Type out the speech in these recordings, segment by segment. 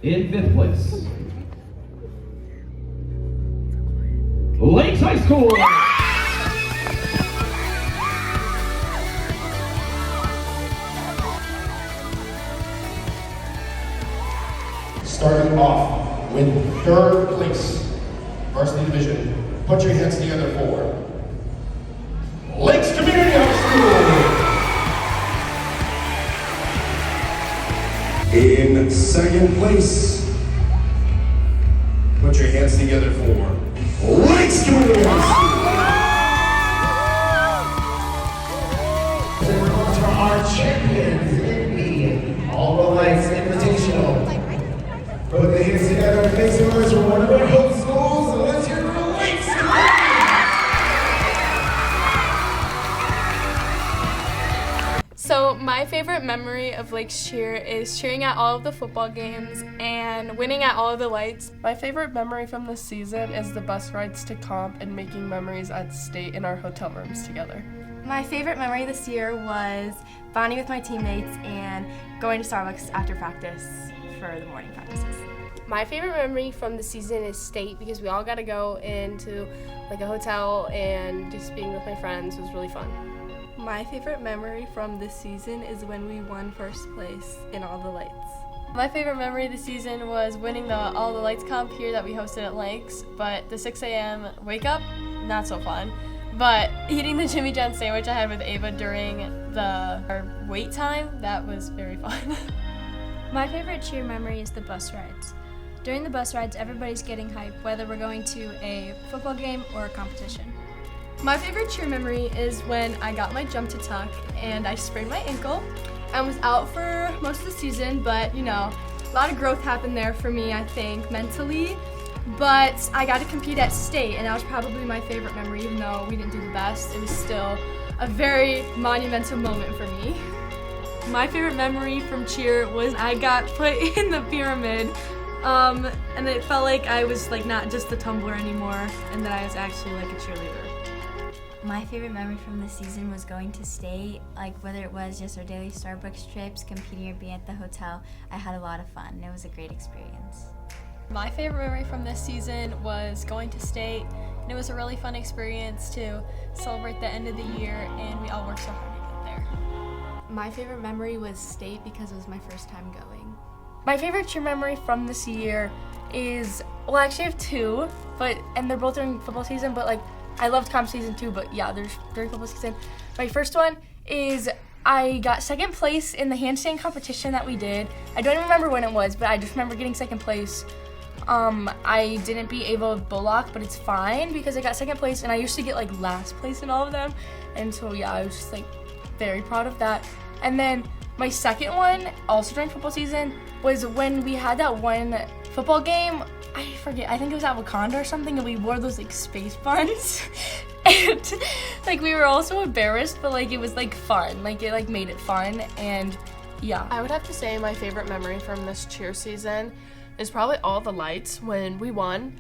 In 5th place, Lakes High School. Starting off with 3rd place, Varsity Division. Put your hands together for Lakes Community High School. In 2nd place, put your hands together for Lakes Community High School. And we're on to our champions in the All the Lights Invitational. Put the hands together and make some noise for one of our host schools, and let's hear it for Lakes Community. So my favorite memory of Lakes cheer is cheering at all of the football games and winning at all of the lights. My favorite memory from this season is the bus rides to comp and making memories at state in our hotel rooms together. My favorite memory this year was bonding with my teammates and going to Starbucks after practice for the morning practices. My favorite memory from the season is state because we all got to go into like a hotel and just being with my friends was really fun. My favorite memory from this season is when we won 1st place in All the Lights. My favorite memory of the season was winning the All the Lights comp here that we hosted at Lakes, but the 6 a.m. wake up, not so fun. But eating the Jimmy John sandwich I had with Ava during our wait time, that was very fun. My favorite cheer memory is the bus rides. During the bus rides, everybody's getting hype, whether we're going to a football game or a competition. My favorite cheer memory is when I got my jump to tuck and I sprained my ankle. I was out for most of the season, but you know, a lot of growth happened there for me, I think, mentally. But I got to compete at state, and that was probably my favorite memory, even though we didn't do the best. It was still a very monumental moment for me. My favorite memory from cheer was I got put in the pyramid, and it felt like I was like not just the tumbler anymore, and that I was actually like a cheerleader. My favorite memory from this season was going to state, like whether it was just our daily Starbucks trips, competing or being at the hotel. I had a lot of fun, and it was a great experience. My favorite memory from this season was going to state, and it was a really fun experience to celebrate the end of the year, and we all worked so hard to get there. My favorite memory was state because it was my first time going. My favorite cheer memory from this year is, well, I actually have two, and they're both during football season, but like, I loved comp season too, but yeah, there's during football season. My first one is I got 2nd place in the handstand competition that we did. I don't even remember when it was, but I just remember getting 2nd place. I didn't beat Ava with Bullock, but it's fine because I got 2nd place, and I used to get like last place in all of them, and so yeah, I was just like very proud of that. And then my second one, also during football season, was when we had that one football game. I forget, I think it was at Wakanda or something, and we wore those like space buns. And like we were all so embarrassed, but like it was like fun. Like it like made it fun, and yeah. I would have to say my favorite memory from this cheer season is probably All the Lights when we won.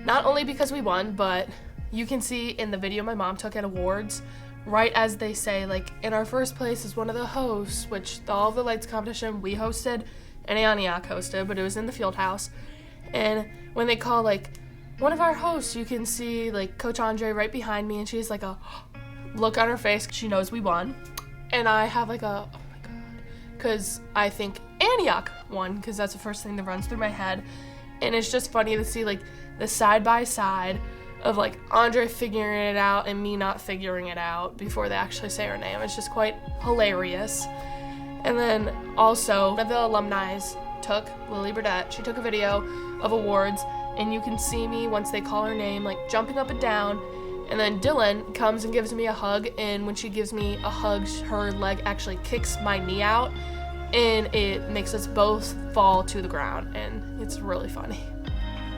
Not only because we won, but you can see in the video my mom took at awards, right as they say, like, in our first place is one of the hosts, which the All the Lights competition we hosted and Antioch hosted, but it was in the field house. And when they call, like, one of our hosts, you can see, like, Coach Andre right behind me, and she's like a look on her face. She knows we won. And I have, like, a, oh my God, because I think Antioch won, because that's the first thing that runs through my head. And it's just funny to see, like, the side-by-side of, like, Andre figuring it out and me not figuring it out before they actually say her name. It's just quite hilarious. And then also, one of the alumni took, Lily Burdett, she took a video of awards, and you can see me once they call her name, like, jumping up and down. And then Dylan comes and gives me a hug, and when she gives me a hug, her leg actually kicks my knee out, and it makes us both fall to the ground, and it's really funny.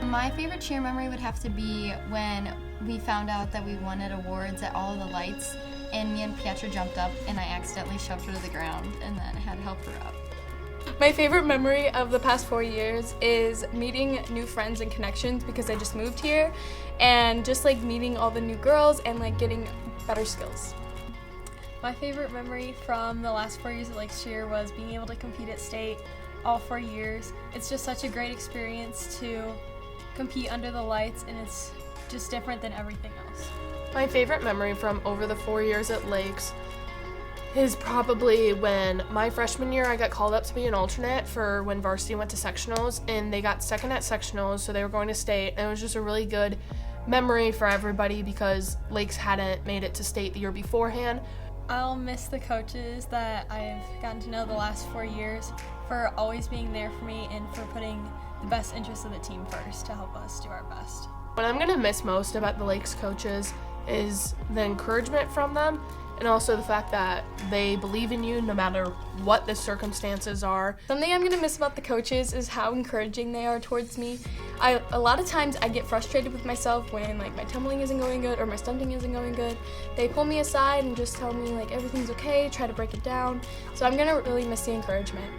My favorite cheer memory would have to be when we found out that we won at awards at All of the Lights, and me and Pietra jumped up, and I accidentally shoved her to the ground, and then I had to help her up. My favorite memory of the past 4 years is meeting new friends and connections because I just moved here, and just like meeting all the new girls and like getting better skills. My favorite memory from the last 4 years of Lakes cheer was being able to compete at state. all 4 years. It's just such a great experience to compete under the lights, and it's just different than everything else. My favorite memory from over the 4 years at Lakes is probably when my freshman year I got called up to be an alternate for when Varsity went to sectionals, and they got second at sectionals, so they were going to state, and it was just a really good memory for everybody because Lakes hadn't made it to state the year beforehand. I'll miss the coaches that I've gotten to know the last 4 years for always being there for me and for putting the best interests of the team first to help us do our best. What I'm going to miss most about the Lakes coaches is the encouragement from them, and also the fact that they believe in you no matter what the circumstances are. Something I'm gonna miss about the coaches is how encouraging they are towards me. A lot of times I get frustrated with myself when like my tumbling isn't going good or my stunting isn't going good. They pull me aside and just tell me like everything's okay, try to break it down. So I'm gonna really miss the encouragement.